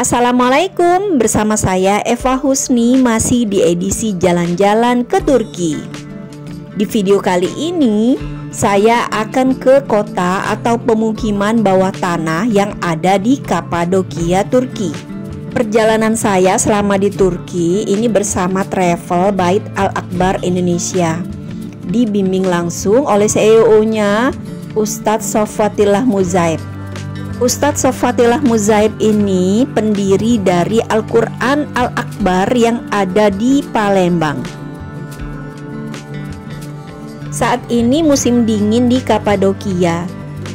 Assalamualaikum, bersama saya Eva Husni masih di edisi jalan-jalan ke Turki. Di video kali ini saya akan ke kota atau pemukiman bawah tanah yang ada di Kapadokia, Turki. Perjalanan saya selama di Turki ini bersama Travel Bait Al Akbar Indonesia, dibimbing langsung oleh CEO-nya Ustadz Sofwatillah Muzaib. Ustadz Sofwatillah Muzaib ini pendiri dari Al-Quran Al-Akbar yang ada di Palembang. Saat ini musim dingin di Kapadokia.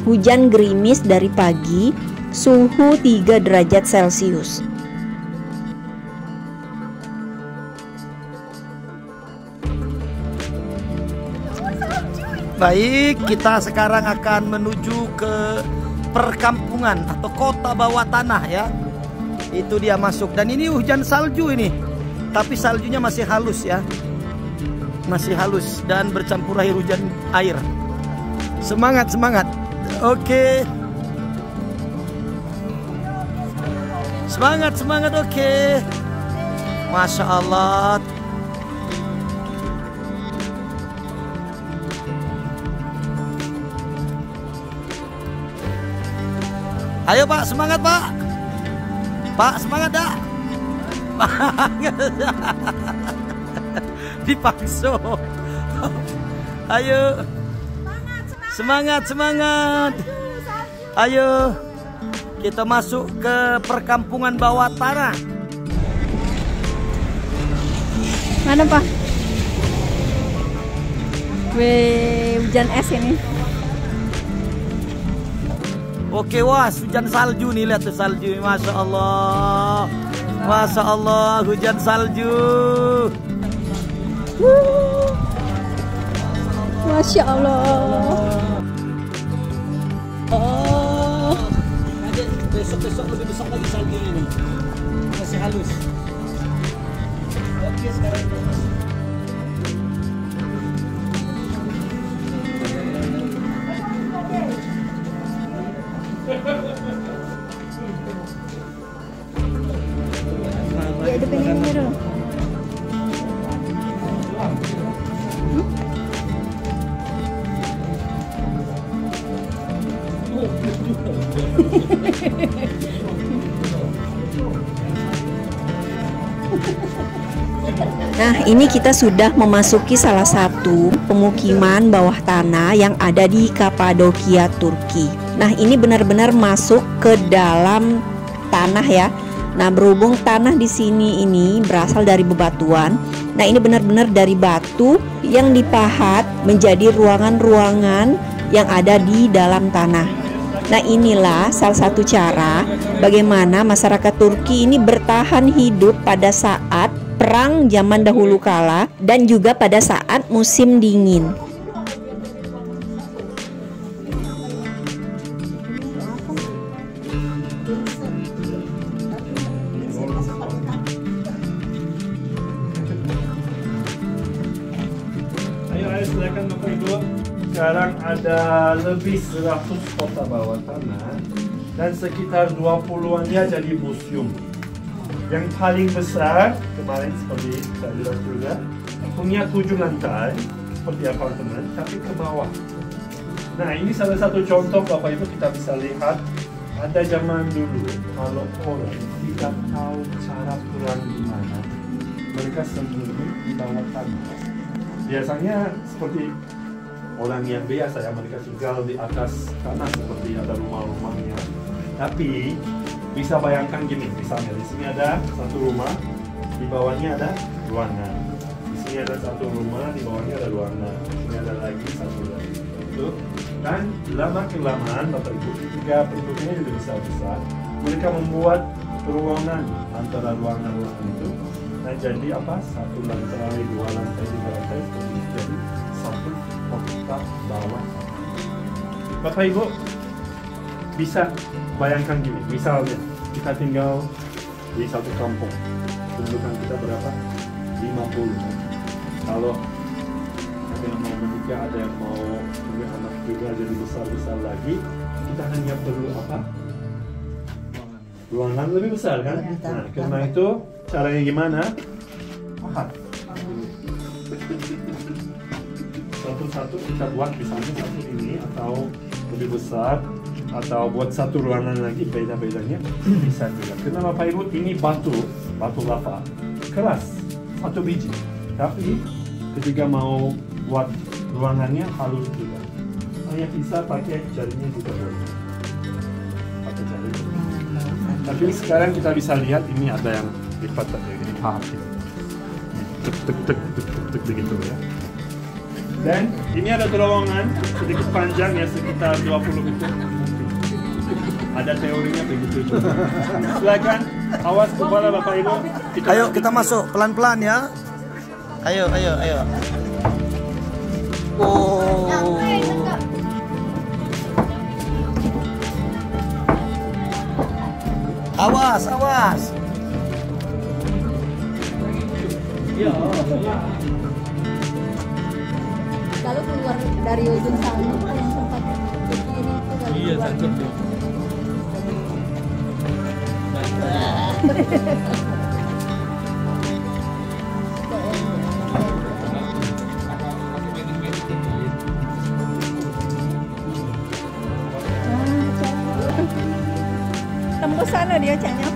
Hujan gerimis dari pagi, suhu 3 derajat Celcius. Baik, kita sekarang akan menuju ke perkampungan atau kota bawah tanah ya. Itu dia masuk, dan ini hujan salju ini. Tapi saljunya masih halus ya. Masih halus dan bercampur air hujan air. Semangat, semangat. Oke. Semangat, semangat, oke. Masya Allah. Ayo Pak, semangat Pak. Pak, semangat dah. Dipaksa. Ayo. Semangat, semangat. Ayo. Kita masuk ke perkampungan bawah tanah. Mana Pak? Wih, hujan es ini. Oke, wah, hujan salju nih, lihat tuh salju, masya Allah, masya Allah, hujan salju. Masya Allah. Oh, besok lebih besar lagi salju ini, masih halus. Oke, sekarang Ya, ada pengen biru. Nah, ini kita sudah memasuki salah satu pemukiman bawah tanah yang ada di Kapadokia, Turki. Nah, ini benar-benar masuk ke dalam tanah ya. Nah, berhubung tanah di sini ini berasal dari bebatuan. Nah, ini benar-benar dari batu yang dipahat menjadi ruangan-ruangan yang ada di dalam tanah. Nah, inilah salah satu cara bagaimana masyarakat Turki ini bertahan hidup pada saat perang zaman dahulu kala dan juga pada saat musim dingin. Ayo silakan Bapak Ibu. Sekarang ada lebih 100 kota bawah tanah dan sekitar 20-annya jadi museum. Yang paling besar kemarin seperti saya jelas juga punya 7 lantai seperti apartemen tapi ke bawah. Nah, ini salah satu contoh Bapak Ibu, kita bisa lihat ada zaman dulu kalau orang tidak tahu cara pulang di mana, mereka sembunyi di bawah tanah. Biasanya seperti orang yang biasa ya, mereka tinggal di atas tanah seperti ada rumah-rumahnya. Tapi bisa bayangkan gini, misalnya di sini ada satu rumah, di bawahnya ada ruangan. Di sini ada satu rumah, di bawahnya ada ruangan. Di sini ada lagi satu lagi. Itu. Dan lama kelamaan Bapak Ibu, ketika penduduknya juga besar-besar, mereka membuat ruangan antara ruangan-ruangan itu. Nah, jadi apa? Satu lantai, 2 lantai, 3 lantai, jadi satu kota bawah. Bapak Ibu bisa bayangkan gini, misalnya kita tinggal di satu kampung, pendudukan kita berapa? 50. Kalau ada yang mau menikah, ada yang mau punya anak juga jadi besar-besar lagi, kita hanya perlu apa? ruangan lebih besar kan? Nah, karena itu caranya gimana? Pahat. Satu-satu kita buat misalnya satu ini atau lebih besar atau buat satu ruangan lagi beda-bedanya bisa juga. Karena Bapak Ibu ini batu lava keras satu biji, tapi ketika mau buat ruangannya halus juga. Hanya bisa pakai jarinya juga boleh. Pakai jari. Tapi sekarang kita bisa lihat ini ada yang lipat dari pahat ini. Tek begitu ya. Dan ini ada terowongan sedikit panjang ya sekitar 20 meter. Ada teorinya begitu juga. Silakan, awas kepala Bapak Ibu. Ayo kita masuk pelan-pelan ya. Ayo. Oh. Awas. Kalau keluar dari ujung sana yang tempat begini itu kalau Iya, cakep tuh. tembus sana dia caknya.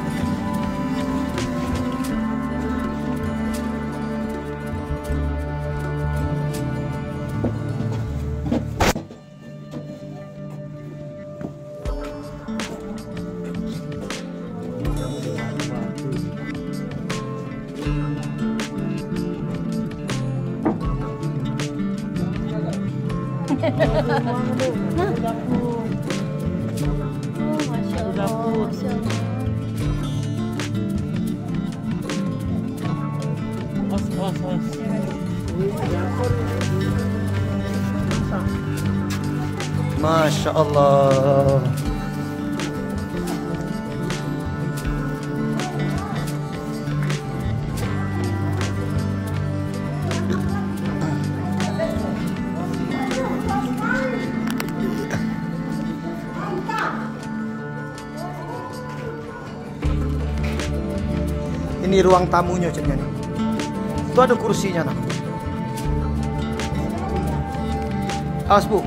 Masya Allah. Masya Allah. Ini ruang tamunya ceknya nih. Itu ada kursinya nak. Awas Bu.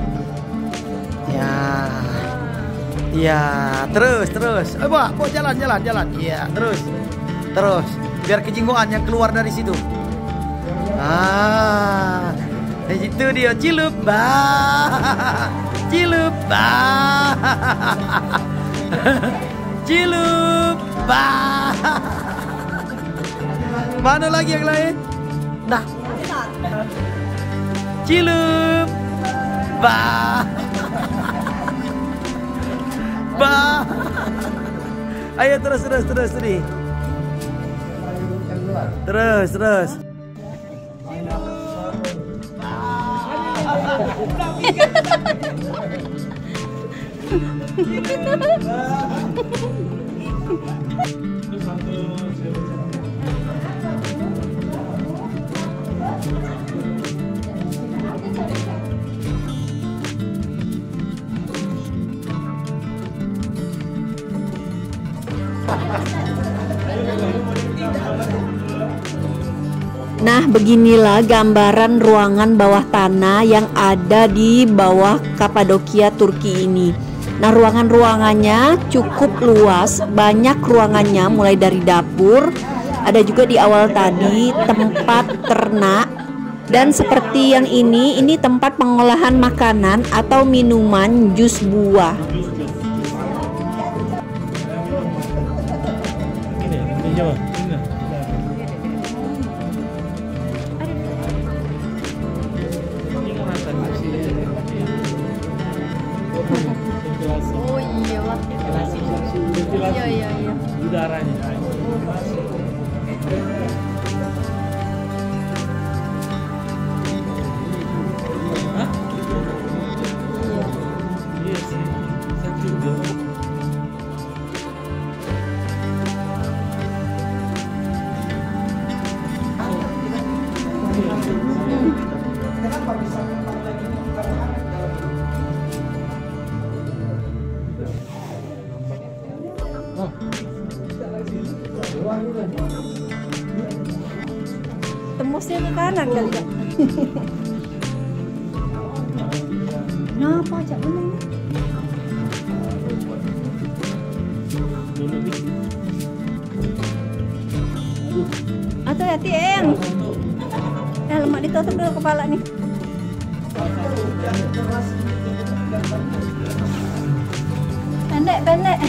Ya, terus. Bu, jalan. Iya, terus. Biar kejinggoan yang keluar dari situ. Di situ dia cilup bah. Cilup bah. Mana lagi yang lain? Nah. Cilup bah. Ayo terus nih. Terus. Nah, beginilah gambaran ruangan bawah tanah yang ada di bawah Kapadokia, Turki ini. Nah, ruangannya cukup luas, banyak ruangannya mulai dari dapur, ada juga di awal tadi tempat ternak, dan seperti yang ini tempat pengolahan makanan atau minuman jus buah. Oh iya lah. Iya. Udaranya. Hah? Iya sih. Sejuk deh. mouse-nya ke kanan kali ya. Kenapa cak bener ini? Dulu nih. Hati-hati Eng. Lemak ditutup dulu kepala nih. Pendek.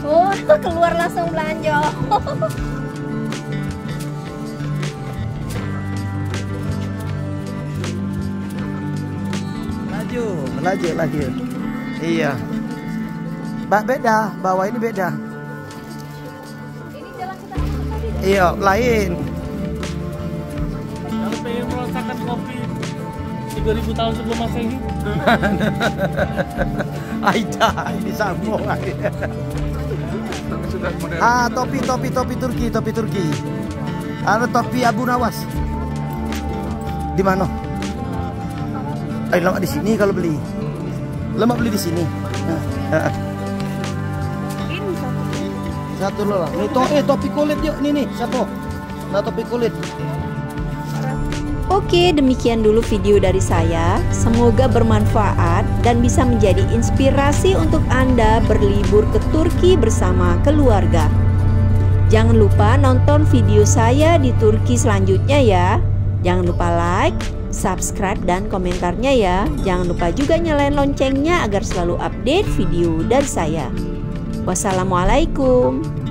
Oh, keluar langsung belanja. Melaju lagi. Iya. Beda, bawah ini beda. Ini jalan kita masuk tadi. Iya, lain. Kalau pengen merasakan kopi 3000 tahun sebelum Masehi. Aida, ini sambung. Topi Turki. Topi Abu Nawas. Di mana? Lemak di sini kalau beli. Lemak beli di sini. Ini Satu loh. Nih topi kulit yuk nih satu. Nah topi kulit. Oke, demikian dulu video dari saya. Semoga bermanfaat dan bisa menjadi inspirasi untuk Anda berlibur ke Turki bersama keluarga. Jangan lupa nonton video saya di Turki selanjutnya ya. Jangan lupa like, subscribe, dan komentarnya ya. Jangan lupa juga nyalain loncengnya agar selalu update video dari saya. Wassalamualaikum.